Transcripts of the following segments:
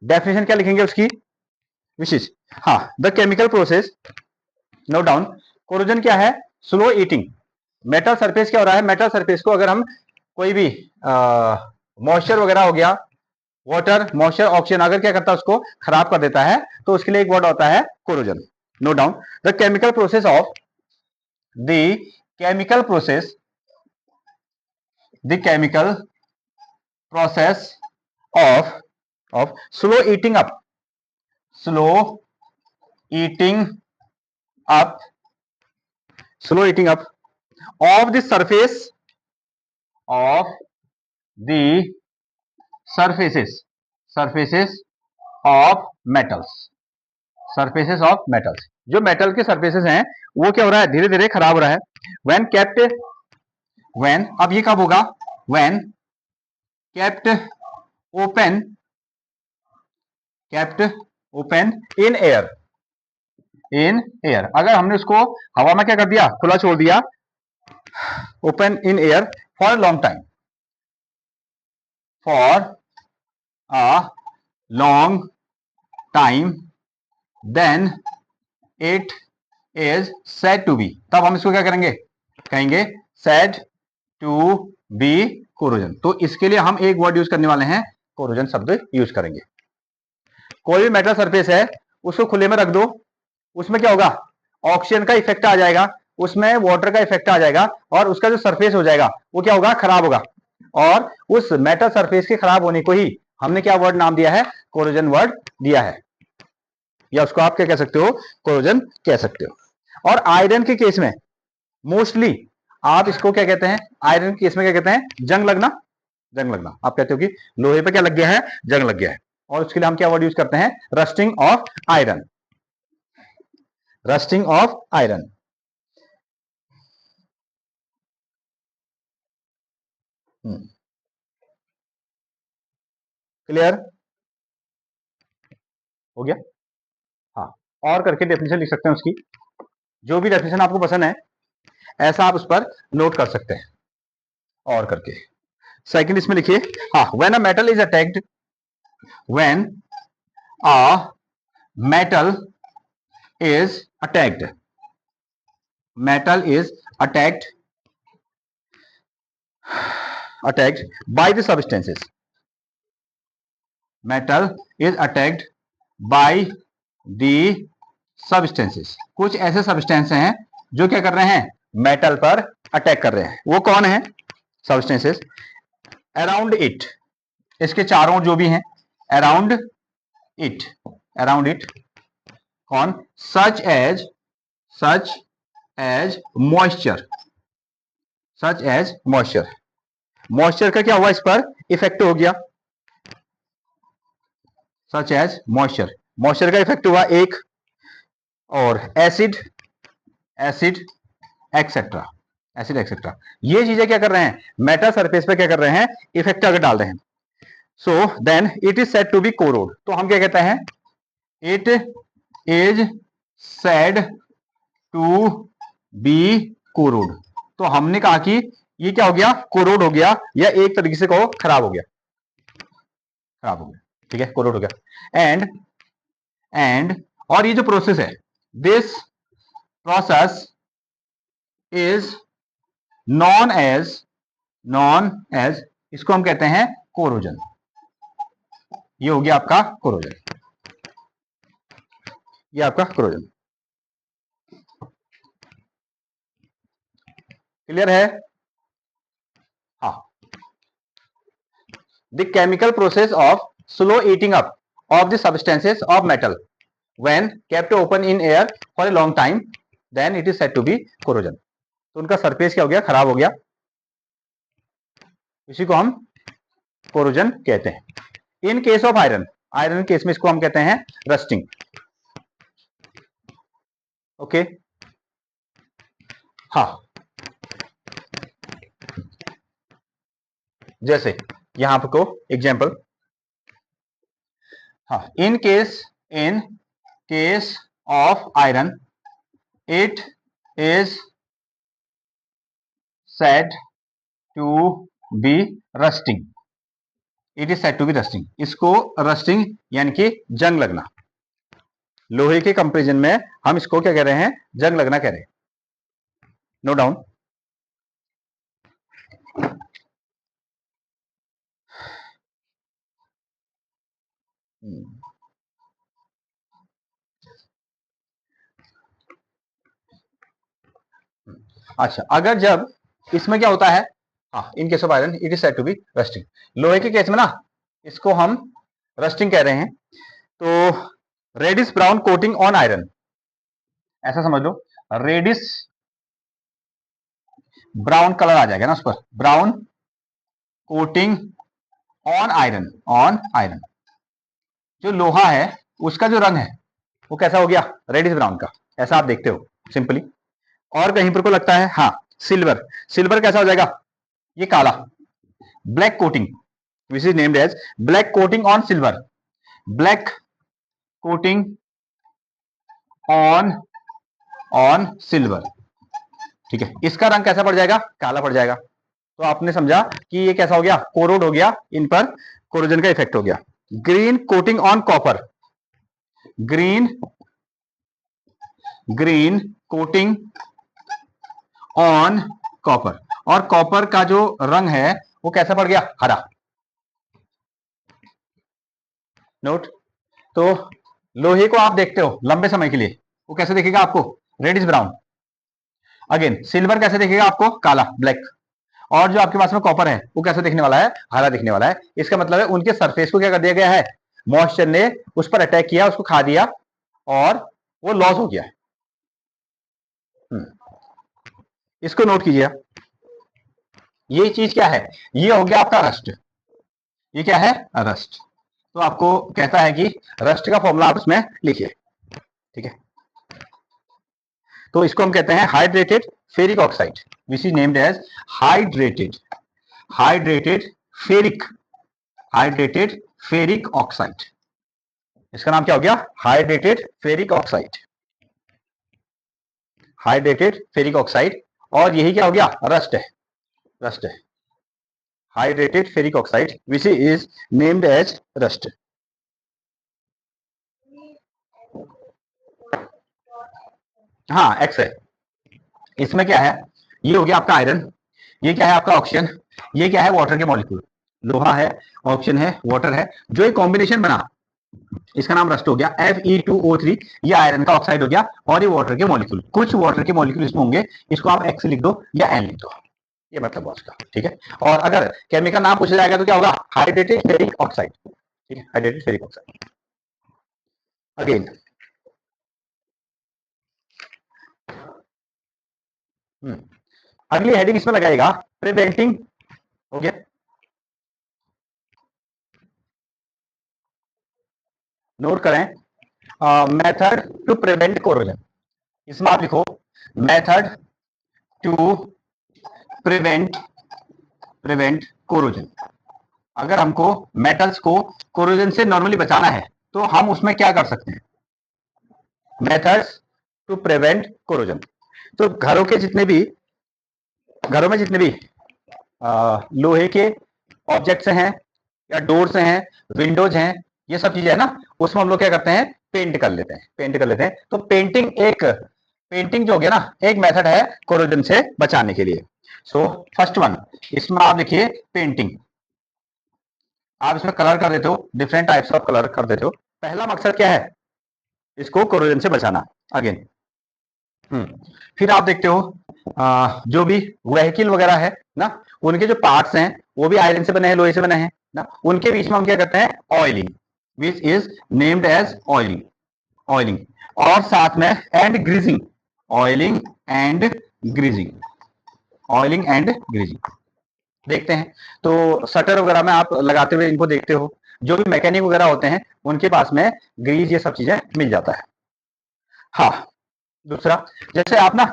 Definition क्या लिखेंगे उसकी, विशेष। हाँ, the chemical process, note down. Corrosion क्या है, स्लो ईटिंग। मेटल सरफेस क्या हो रहा है, मेटल सरफेस को अगर हम कोई भी मॉइस्चर वगैरह हो गया, वाटर मॉइस्चर ऑक्सीजन अगर क्या करता है उसको खराब कर देता है, तो उसके लिए एक वर्ड होता है corrosion. Note down, the chemical process of the chemical process the chemical process of slow eating up slow eating up slow eating up of the surface of the surfaces of metals, surfaces of metals, जो metal के surfaces हैं वो क्या हो रहा है, धीरे धीरे खराब हो रहा है। when kept when, अब ये कब होगा, when kept open in air, in air, अगर हमने उसको हवा में क्या कर दिया, खुला छोड़ दिया, open in air for long time, for a long time, then it is said to be, तब हम इसको क्या करेंगे, कहेंगे सेड टू बी कोरोजन। तो इसके लिए हम एक वर्ड यूज करने वाले हैं, कोरोजन शब्द यूज करेंगे। कोई भी मेटल सरफेस है उसको खुले में रख दो, उसमें क्या होगा, ऑक्सीजन का इफेक्ट आ जाएगा, उसमें वाटर का इफेक्ट आ जाएगा, और उसका जो सरफेस हो जाएगा वो क्या होगा, खराब होगा। और उस मेटल सरफेस के खराब होने को ही हमने क्या वर्ड नाम दिया है, कोरोजन वर्ड दिया है, या उसको आप क्या कह सकते हो, कोरोजन कह सकते हो। और आयरन के केस में मोस्टली आप इसको क्या कहते हैं, आयरन के केस में क्या कहते हैं, जंग लगना, जंग लगना। आप कहते हो कि लोहे पे क्या लग गया है, जंग लग गया है, और उसके लिए हम क्या वर्ड यूज करते हैं, rusting of iron, rusting of iron. Clear हो गया। हाँ, और करके डेफिनेशन लिख सकते हैं उसकी, जो भी डेफिनेशन आपको पसंद है ऐसा आप उस पर नोट कर सकते हैं और करके। सेकंड इसमें लिखिए, हाँ, when a metal is attacked, when a metal is attacked, metal is attacked attacked by the substances, metal is attacked by the substances. कुछ ऐसे सब्सटेंस हैं जो क्या कर रहे हैं, मेटल पर अटैक कर रहे हैं। वो कौन है सब्सटेंसेस, अराउंड इट, इसके चारों जो भी हैं, अराउंड इट, अराउंड इट, कौन, such as moisture, such as moisture, moisture का क्या हुआ, इस पर इफेक्ट हो गया, सच एज मॉइस्चर, मॉइस्चर का इफेक्ट हुआ एक, और acid, acid etcetera, acid etcetera, ये चीजें क्या कर रहे हैं, मेटल सरफेस पे क्या कर रहे हैं, इफेक्ट अगर डाल रहे हैं। So then it is said to be corrode, तो हम क्या कहते हैं, it is said to be corrode. तो हमने कहा कि ये क्या हो गया, कोरोड हो गया, या एक तरीके से कहो खराब हो गया, खराब हो गया, ठीक है, कोरोड हो गया। एंड और ये जो प्रोसेस है, this process is known as, इसको हम कहते हैं कोरोजन। ये हो गया आपका कोरोजन, ये आपका कोरोजन। क्लियर है, हाँ। The chemical process of slow eating up of the substances of metal when kept open in air for a long time, then it is said to be corrosion. तो उनका surface क्या हो गया, खराब हो गया, इसी को हम कोरोजन कहते हैं। इन case of iron, iron case में इसको हम कहते हैं रस्टिंग। ओके, हाँ, जैसे यहां पर को एग्जांपल, हाँ, in case of iron it is said to be rusting, it is said to be rusting, इसको रस्टिंग यानी कि जंग लगना, लोहे के कंपेरिजन में हम इसको क्या कह रहे हैं, जंग लगना कह रहे हैं। Note down. अच्छा, अगर जब इसमें क्या होता है, हाँ, in case of iron it is said to be rusting. लोहे के केस में ना इसको हम रस्टिंग कह रहे हैं। तो reddish brown coating on iron, ऐसा समझ लो, रेडिश ब्राउन कलर आ जाएगा ना उस पर, brown coating on iron, on iron. जो लोहा है उसका जो रंग है वो कैसा हो गया, रेडिश ब्राउन का, ऐसा आप देखते हो सिंपली। और कहीं पर को लगता है, हाँ, सिल्वर, सिल्वर कैसा हो जाएगा, ये काला, black coating, which is named as black coating on silver, black coating on on silver, ठीक है। इसका रंग कैसा पड़ जाएगा, काला पड़ जाएगा। तो आपने समझा कि ये कैसा हो गया, कोरोड हो गया, इन पर कोरोजन का इफेक्ट हो गया। Green coating on copper, green green coating on copper, और कॉपर का जो रंग है वो कैसा पड़ गया, हरा। नोट। तो लोहे को आप देखते हो लंबे समय के लिए, वो कैसे दिखेगा आपको, रेडिश ब्राउन। अगेन सिल्वर कैसे दिखेगा आपको, काला, ब्लैक। और जो आपके पास में कॉपर है वो कैसे दिखने वाला है, हरा दिखने वाला है। इसका मतलब है उनके सरफेस को क्या कर दिया गया है, मॉइस्चर ने उस पर अटैक किया, उसको खा दिया और वो लॉस हो गया। इसको नोट कीजिए, ये चीज क्या है, ये हो गया आपका रस्ट, ये क्या है, रस्ट। तो आपको कहता है कि रस्ट का फॉर्मूला आप इसमें लिखिए, ठीक है। तो इसको हम कहते हैं hydrated ferric oxide, which is named as hydrated hydrated ferric hydrated ferric oxide. इसका नाम क्या हो गया, hydrated ferric oxide, hydrated ferric oxide. और यही क्या हो गया, रस्ट है, रस्ट है, hydrated ferric oxide which is named as rust. हाँ, एक्स है। इसमें क्या है, ये हो गया आपका आयरन, ये क्या है आपका ऑक्सीजन, ये क्या है वाटर के मॉलिक्यूल, लोहा है, ऑक्सीजन है, वाटर है, जो एक कॉम्बिनेशन बना, इसका नाम रस्ट हो गया, Fe2O3, ये आयरन का ऑक्साइड हो गया, और ये वाटर के मॉलिक्यूल, कुछ वाटर के मॉलिक्यूल इसमें होंगे, इसको आप एक्स लिख दो या एन लिख दो, ये मतलब उसका, ठीक है। और अगर केमिकल नाम पूछा जाएगा तो क्या होगा, हाइड्रेटेड फेरिक ऑक्साइड, ठीक है, हाइड्रेटेड फेरिक ऑक्साइड। अगेन अगली हेडिंग इसमें लगाएगा प्रिवेंटिंग, हो गया। नोट करें, मेथड टू प्रिवेंट कोरोजन, इसमें आप लिखो method to prevent prevent corrosion. अगर हमको मेटल्स को कोरोजन से नॉर्मली बचाना है तो हम उसमें क्या कर सकते हैं, मेथड्स टू प्रिवेंट कोरोजन। तो घरों में जितने भी लोहे के ऑब्जेक्ट्स हैं या डोर्स हैं, विंडोज हैं, ये सब चीजें है ना, उसमें हम लोग क्या करते हैं, पेंट कर लेते हैं, पेंट कर लेते हैं। तो पेंटिंग जो हो गया ना, एक मेथड है कोरोजन से बचाने के लिए। सो फर्स्ट वन, इसमें आप देखिए पेंटिंग, आप इसमें कलर कर देते हो, डिफरेंट टाइप्स ऑफ कलर कर देते हो। पहला मकसद क्या है, इसको कोरोजन से बचाना। अगेन फिर आप देखते हो जो भी व्हीकल वगैरह है ना, उनके जो पार्ट्स हैं वो भी आयरन से बने हैं, लोहे से बने हैं ना, उनके बीच में हम क्या करते हैं, oiling, which is named as oiling, oiling. और साथ में and greasing, oiling and greasing, oiling and greasing देखते हैं। तो शटर वगैरह में आप लगाते हुए इनको देखते हो, जो भी मैकेनिक वगैरह होते हैं उनके पास में ग्रीज ये सब चीजें मिल जाता है। हाँ, दूसरा, जैसे आप ना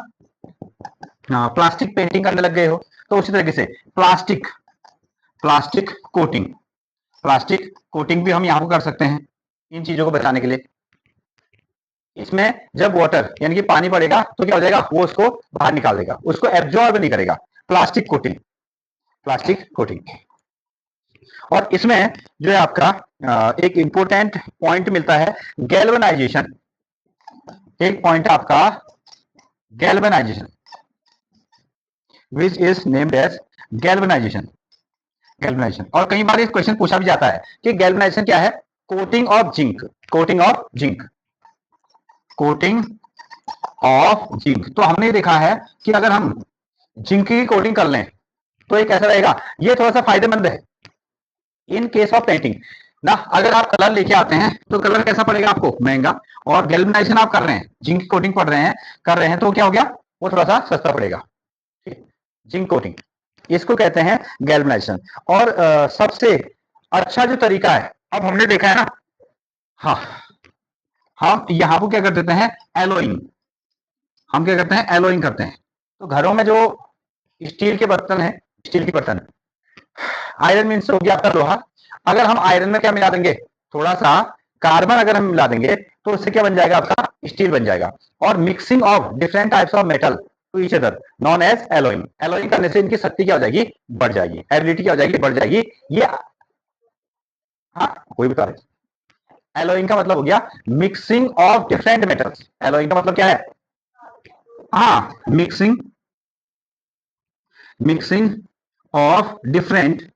प्लास्टिक पेंटिंग करने लग गए हो, तो उसी तरीके से plastic plastic coating plastic coating भी हम यहाँ पर कर सकते हैं इन चीजों को बचाने के लिए। इसमें जब वाटर यानी कि पानी पड़ेगा तो क्या हो जाएगा, वो उसको बाहर निकाल देगा, उसको एब्जॉर्ब नहीं करेगा, प्लास्टिक कोटिंग, प्लास्टिक कोटिंग। और इसमें जो है आपका एक इंपॉर्टेंट पॉइंट मिलता है गैल्वेनाइजेशन। एक पॉइंट आपका galvanisation which is named as galvanisation. Galvanisation, और कई बार इस क्वेश्चन पूछा भी जाता है कि गैल्वेनाइजेशन क्या है? Coating of zinc. Coating of zinc. Coating of zinc. तो हमने देखा है कि अगर हम जिंक की कोटिंग कर लें तो ये कैसा रहेगा? ये थोड़ा सा फायदेमंद है इन केस ऑफ पेंटिंग ना। अगर आप कलर लेके आते हैं तो कलर कैसा पड़ेगा आपको? महंगा। और गैल्वेनाइजेशन आप कर रहे हैं, जिंक की कोटिंग कर रहे हैं तो क्या हो गया? वो थोड़ा सा सस्ता पड़ेगा। जिंक कोटिंग, इसको कहते हैं गैल्वेनाइजेशन। और सबसे अच्छा जो तरीका है, अब हमने देखा है ना, हाँ, हम यहां पर क्या कर देते हैं? एलोइंग। हम क्या करते हैं? एलोइंग करते हैं। तो घरों में जो स्टील के बर्तन है, स्टील के बर्तन, आयरन मीन्स हो गया आपका लोहा। अगर हम आयरन में क्या मिला देंगे? थोड़ा सा कार्बन अगर हम मिला देंगे तो उससे क्या बन जाएगा? आपका स्टील बन जाएगा। और mixing of different types of metal to each other known as alloying. Alloying करने से इनकी शक्ति क्या हो जाएगी? बढ़ जाएगी। एबिलिटी क्या हो जाएगी? बढ़ जाएगी। ये, हाँ, कोई बता रहे। एलोइंग का मतलब हो गया mixing of different metals. Allowing का मतलब क्या है? हाँ, mixing, mixing of different,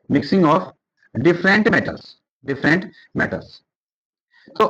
mixing of different metals, different metals. तो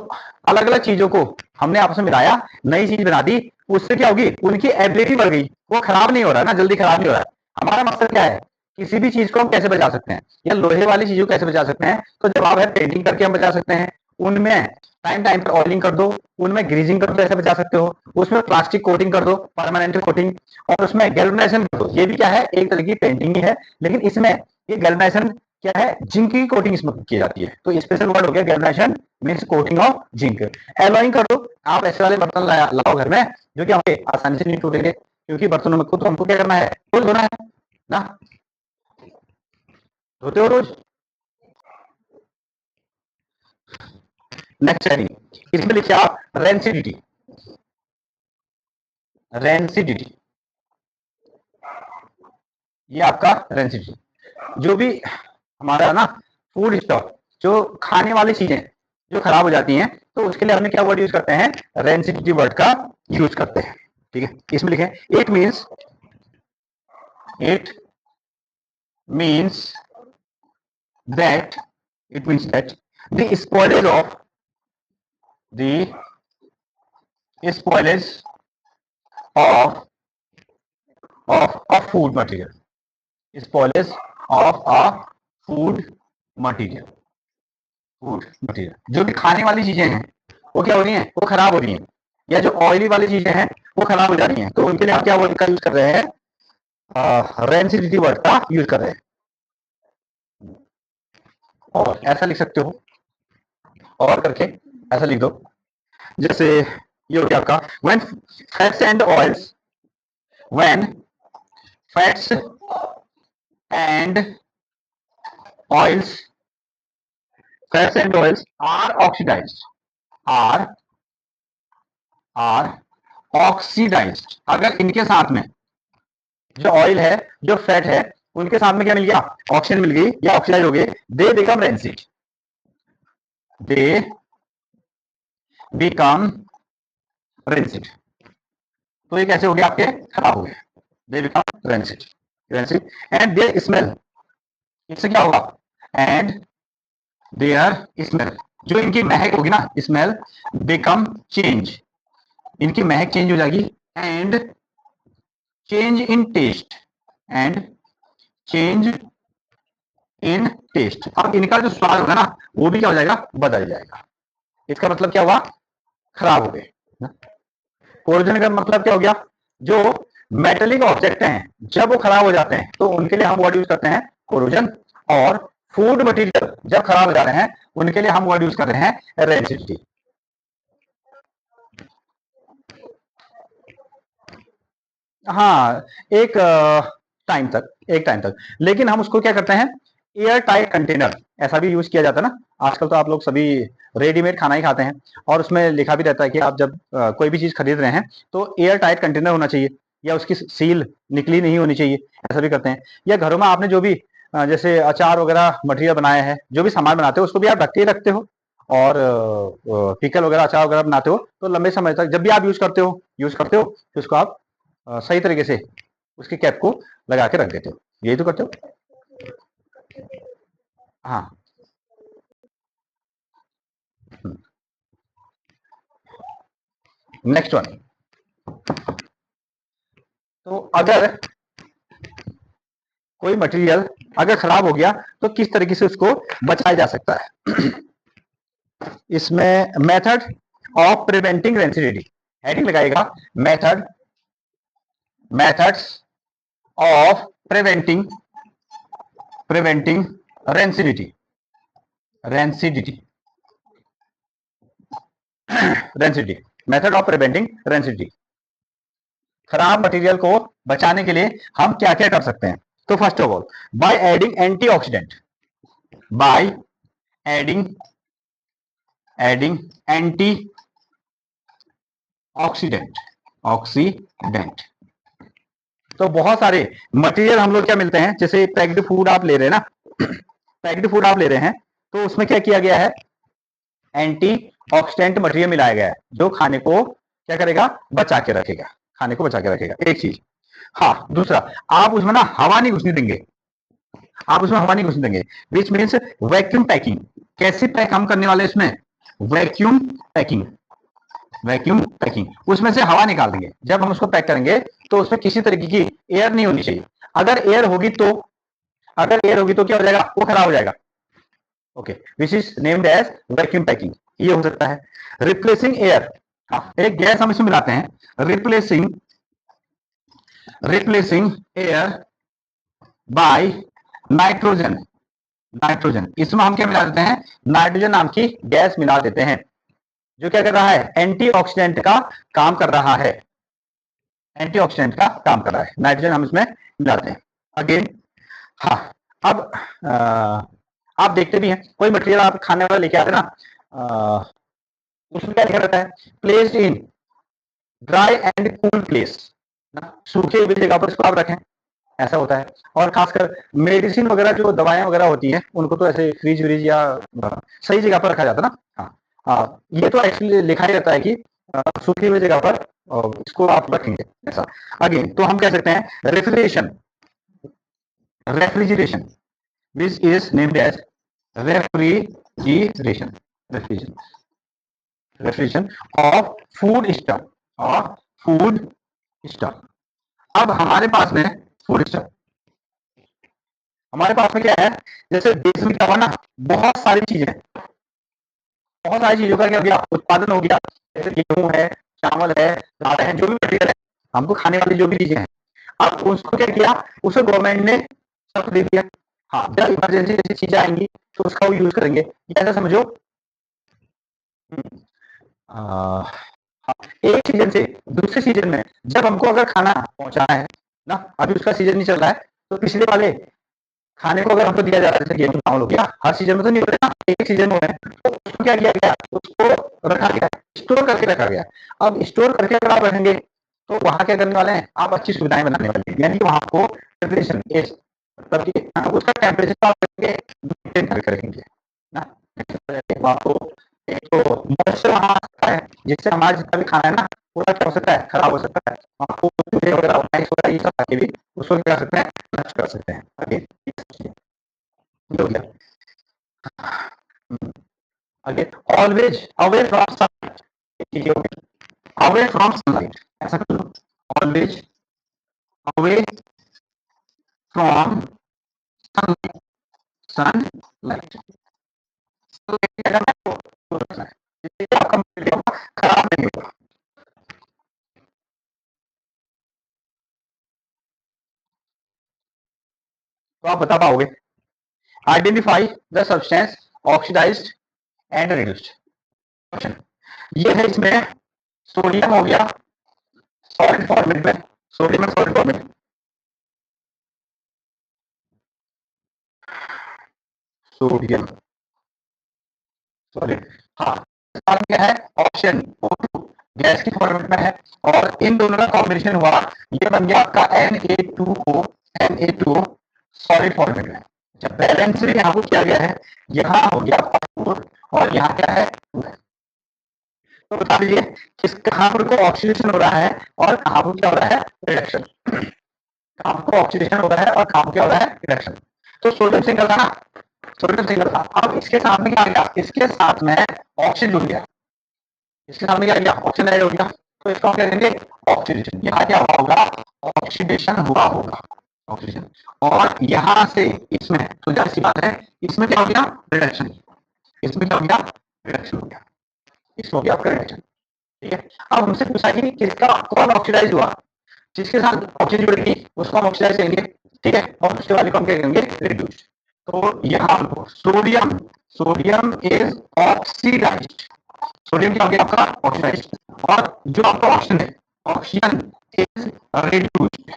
अलग अलग चीजों को हमने आपस में मिलाया, नई चीज बना दी। उससे क्या होगी? उनकी एबिलिटी बढ़ गई। वो खराब नहीं हो रहा ना, जल्दी खराब नहीं हो रहा है। हमारा मकसद क्या है? किसी भी चीज को हम कैसे बचा सकते हैं, या लोहे वाली चीजों को कैसे बचा सकते हैं? तो जवाब है पेंटिंग करके हम बचा सकते हैं। उनमें टाइम टाइम पर ऑयलिंग कर दो, उनमें ग्रीजिंग कर दो, ऐसे बचा सकते हो। उसमें प्लास्टिक कोटिंग कर दो, परमानेंट कोटिंग, और उसमें गैल्वेनाइजेशन कर दो। ये भी क्या है? एक तरह की पेंटिंग ही है, लेकिन इसमें ये गैल्वेनाइजेशन क्या है? जिंक की कोटिंग इसमें की जाती है। तो स्पेशल वर्ड हो गया galvanisation means coating of zinc. Alloying कर दो। आप ऐसे वाले बर्तन लाओ घर में जो कि हमें आसानी से नहीं टूटेंगे, क्योंकि बर्तनों में खुद हमको क्या करना है? रोज धोना है ना। धोते हो रोज। नेक्स्ट हेडिंग, इसमें लिखिए आप रेंसिडिटी। रेंसिडिटी, ये आपका रेंसिडिटी। जो भी हमारा ना फूड स्टॉक, जो खाने वाली चीजें जो खराब हो जाती हैं, तो उसके लिए हमने क्या वर्ड यूज करते हैं? रेंसिडिटी वर्ड का यूज करते हैं। ठीक है, इसमें लिखे it means, it means that, it means that the spoilage of, the spoilage of of food material, spoilage of a food material, food material. जो भी खाने वाली चीजें हैं वो क्या हो रही हैं? वो खराब हो रही हैं, या जो ऑयली वाली चीजें हैं वो खराब हो जा रही हैं। तो उनके लिए आप क्या वर्ड का यूज कर रहे हैं? रेंसिडिटी वर्ड का यूज कर रहे हैं। और ऐसा लिख सकते हो, और करके ऐसा लिख दो, जैसे ये हो गया आपका when fats and oils, when fats and oils, fats and oils are oxidized, are oxidized। अगर इनके साथ में जो ऑयल है, जो फैट है, उनके साथ में क्या मिल गया? ऑक्सीजन मिल गई या ऑक्सीडाइज हो गए, they become rancid, they become rancid. तो ये कैसे हो गया? आपके खराब हो गए, they become rancid, rancid. And their smell, इससे क्या होगा? एंड देयर स्मेल, जो इनकी महक होगी ना, स्मेल बिकम चेंज, इनकी महक चेंज हो जाएगी। And change in taste, and change in taste. अब इनका जो स्वाद होगा ना, वो भी क्या हो जाएगा? बदल जाएगा। इसका मतलब क्या हुआ? खराब हो गए। कोरोजन का मतलब क्या हो गया? जो मेटेलिक ऑब्जेक्ट हैं जब वो खराब हो जाते हैं तो उनके लिए हम वर्ड यूज करते हैं कोरोजन। और फूड मटेरियल जब खराब हो जा रहे हैं उनके लिए हम वर्ड यूज कर रहे हैं रेंसिडिटी। हाँ, एक टाइम तक, एक टाइम तक। लेकिन हम उसको क्या करते हैं? एयर टाइट कंटेनर, ऐसा भी यूज किया जाता है ना। आजकल तो आप लोग सभी रेडीमेड खाना ही खाते हैं, और उसमें लिखा भी रहता है कि आप जब कोई भी चीज खरीद रहे हैं तो एयर टाइट कंटेनर होना चाहिए, या उसकी सील निकली नहीं होनी चाहिए, ऐसा भी करते हैं। या घरों में आपने जो भी जैसे अचार वगैरह मटेरियल बनाए हैं, जो भी सामान बनाते हो उसको भी आप ढक के रखते हो, और पिकल वगैरह अचार वगैरह बनाते हो तो लंबे समय तक जब भी आप यूज करते हो तो उसको आप सही तरीके से उसकी कैप को लगा के रख देते हो, यही तो करते हो। हाँ। Next one. तो अगर कोई मटेरियल अगर खराब हो गया तो किस तरीके से उसको बचाया जा सकता है। इसमें method of preventing rancidity heading लगाएगा, method methods of preventing rancidity rancidity rancidity method of preventing rancidity. खराब मटेरियल को बचाने के लिए हम क्या क्या कर सकते हैं। तो first of all, by adding antioxidant, by adding anti oxidant. तो बहुत सारे मटेरियल हम लोग क्या मिलते हैं, जैसे पैक्ड फूड आप ले रहे हैं ना, पैक्ड फूड आप ले रहे हैं तो उसमें क्या किया गया है, एंटी ऑक्सीडेंट मटेरियल मिलाया गया है जो खाने को क्या करेगा, बचा के रखेगा, खाने को बचा के रखेगा, एक चीज। हाँ, दूसरा, आप उसमें ना हवा नहीं घुसने देंगे, आप उसमें हवा नहीं घुसने देंगे, विच मीन्स वैक्यूम पैकिंग। कैसे पैक हम करने वाले इसमें, वैक्यूम पैकिंग, वैक्यूम पैकिंग, उसमें से हवा निकाल देंगे। जब हम उसको पैक करेंगे तो उसमें किसी तरीके की एयर नहीं होनी चाहिए। अगर एयर होगी तो क्या हो जाएगा, वो खराब हो जाएगा। Okay, which is named as vacuum packing, ये हो सकता है। रिप्लेसिंग एयर, एक गैस हम इसमें मिलाते हैं, रिप्लेसिंग एयर बाय नाइट्रोजन। इसमें हम क्या मिला देते हैं, नाइट्रोजन नाम की गैस मिला देते हैं, जो क्या कर रहा है, एंटीऑक्सीडेंट का काम कर रहा है, एंटीऑक्सीडेंट का काम कर रहा है, नाइट्रोजन हम इसमें मिलाते हैं। अगेन, हाँ, अब आप देखते भी हैं कोई मटेरियल आप खाने वाला लेके आते हैं ना, उसमें क्या लिखा रहता है, placed in dry and cool place, सूखे हुई जगह पर इसको आप रखें, ऐसा होता है। और खासकर मेडिसिन वगैरह, जो दवाएं वगैरह होती हैं, उनको तो ऐसे फ्रिज व्रिज या सही जगह पर रखा जाता है ना। ये तो एक्चुअली लिखा ही रहता है कि सूखी हुई जगह पर इसको आप रखेंगे, ऐसा। अगेन, तो हम कह सकते हैं refrigeration, which is named as refrigeration refrigeration refrigeration of food stuff. अब हमारे पास में फूड स्टफ, हमारे पास में क्या है, जैसे देश में क्या हुआ ना, बहुत सारी चीजें, बहुत सारी चीजों का क्या हो गया, उत्पादन हो गया, जैसे गेहूं है, चावल है, दाल है, जो भी मटेरियल है, हमको खाने वाली जो भी चीजें हैं, अब उसको क्या किया, उसे गवर्नमेंट ने सब दे दिया। हाँ, जब इमरजेंसी जैसी चीजें आएंगी तो उसका वो यूज करेंगे, ऐसा समझो। हाँ, एक सीजन से दूसरे सीजन में जब हमको अगर खाना पहुंचाना है ना, अभी उसका सीजन नहीं चल रहा है, तो पिछले वाले खाने को अगर हमको दिया जा रहा है, जैसे गेहूं चावल हो गया, हर सीजन में तो नहीं होता, एक सीजन में है, तो उसको क्या किया गया, उसको रखा गया, स्टोर करके रखा गया। अब स्टोर करके अगर आप रखेंगे तो वहां क्या करने वाले हैं, आप अच्छी सुविधाएं बनाने वाले हैं, यानी कि वहां को टेम्परेचर, मतलब कि उसका टेम्परेचर आप मेंटेन करके रखेंगे ना। वहां को एक तो मॉइस्चर वहां आ सकता है, जिससे हमारा जितना भी खाना है ना, पूरा क्या हो सकता है, खराब हो सकता है। वहां को चूहे वगैरह, माइस वगैरह, ये सब आके भी उसको क्या कर सकते हैं, नष्ट कर सकते हैं। आगे हो गया। आगे, always away from sunlight, away from sunlight, ऐसा कर लो, always away from sunlight, sunlight आपका खराब नहीं होगा। तो आप बता पाओगे, identify the substance oxidised and reduced. Question ये है, इसमें सोडियम हो गया सॉलिड फॉर्मेट में, सोडियम है सॉलिड फॉर्मेट, सोडियम सॉलिड, हाँ, क्या है, ऑप्शन O2 गैस की फॉर्मेट में है, और इन दोनों का कॉम्बिनेशन हुआ, ये बन गया आपका Na2O, Na2O सॉलिड फॉर्मेट में। अच्छा, बैलेंस यहाँ को किया गया है, यहाँ हो गया 4 और यहाँ क्या है 2 है। तो बता दीजिए किस कहाँ पर को ऑक्सीडेशन हो रहा है और कहाँ पर क्या हो रहा है रिडक्शन, कहाँ पर ऑक्सीडेशन हो रहा है और कहाँ पर क्या हो रहा है रिडक्शन। तो सोडियम सिंगल था ना, सोडियम सिंगल था। अब इसके साथ में क्या आ गया, इसके साथ में ऑक्सीजन जुड़ गया, इसके साथ में क्या आ गया ऑक्सीजन ऐड हो गया, तो इसका क्या करेंगे ऑक्सीडेशन। यहाँ क्या हुआ होगा ऑक्सीडेशन हुआ होगा, ऑक्सीजन। और यहाँ से इसमें तो जाहिर सी बात है इसमें क्या हो गया रिडक्शन, इसमें क्या हो गया रिडक्शन हो गया, इसमें हो गया आपका रिडक्शन। ठीक है, अब हमसे पूछा कि किसका कौन ऑक्सीडाइज हुआ, जिसके साथ ऑक्सीजन जुड़ेगी उसको हम ऑक्सीडाइज करेंगे। ठीक है, और उसके वाले को हम क्या करेंगे रिड्यूस। तो यहाँ sodium, sodium is oxidised, sodium क्या हो गया आपका ऑक्सीडाइज्ड। और जो आपका ऑक्सीजन है oxygen is reduced,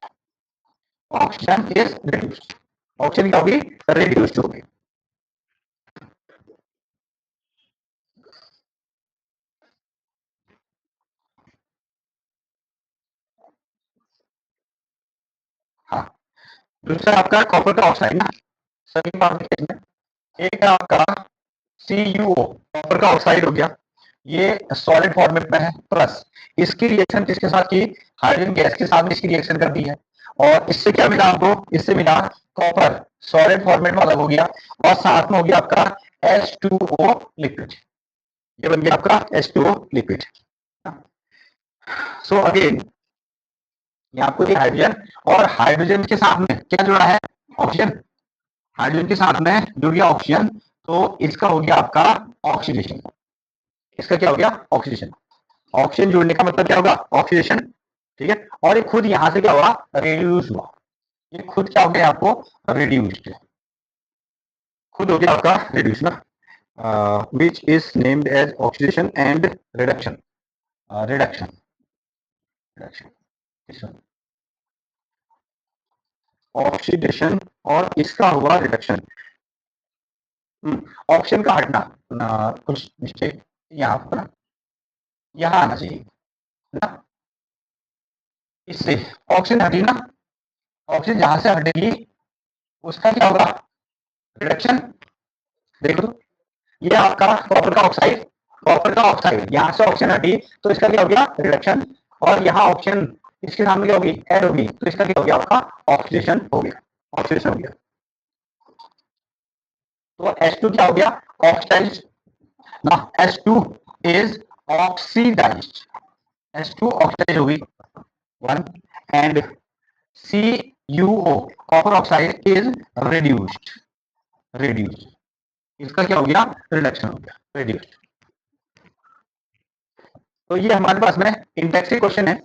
oxygen is reduced, oxygen क्या होगी रिड्यूस्ड होगी। हाँ, दूसरा आपका कॉपर का ऑक्साइड ना, सभी पार्ट में एक है आपका CuO कॉपर का ऑक्साइड हो गया, ये सॉलिड फॉर्मेट में है, प्लस इसकी रिएक्शन किसके साथ की हाइड्रोजन गैस के साथ में इसकी रिएक्शन कर दी है, और इससे क्या मिला आपको, इससे मिला कॉपर सॉलिड फॉर्मेट में अलग हो गया और साथ में हो गया आपका H2O लिक्विड, ये बन गया आपका H2O लिक्विड। सो अगेन ये आपको ये हाइड्रोजन और हाइड्रोजन के साथ में क्या जुड़ा है ऑक्सीजन, हाइड्रोजन के साथ में जुड़ गया ऑक्सीजन, तो इसका हो गया आपका ऑक्सीडेशन, इसका क्या हो गया ऑक्सीडेशन। ऑक्सीजन जुड़ने का मतलब क्या होगा ऑक्सीडेशन। ठीक है, और ये खुद यहां से क्या हुआ रिड्यूस हुआ, ये खुद क्या हो गया आपको रिड्यूस्ड, खुद हो गया आपका रिड्यूस ना, which is named as oxidation and reduction, reduction, reduction, oxidation और इसका हुआ रिडक्शन। ऑप्शन का हटना कुछ मिस्टेक यहाँ पर ना, यहाँ आना चाहिए ना, इससे ऑक्सीजन हटी ना, ऑक्सीजन जहां से हटेगी उसका क्या होगा रिडक्शन। देखो ये आपका कॉपर का ऑक्साइड, कॉपर का ऑक्साइड यहाँ से ऑक्सीजन हटी तो इसका क्या हो गया रिडक्शन, और यहाँ ऑक्सीजन इसके सामने क्या होगी ऐड होगी तो इसका क्या हो गया आपका ऑक्सीडेशन हो गया, ऑक्सीडेशन हो गया। तो H2 क्या हो गया ऑक्सीडाइज्ड ना, H2 is oxidised, H2 oxidise होगी 1 and CuO copper oxide is reduced, reduced, इसका क्या हो गया रिडक्शन हो गया रिड्यूस्ड। तो ये हमारे पास में इंडेक्सिव क्वेश्चन है,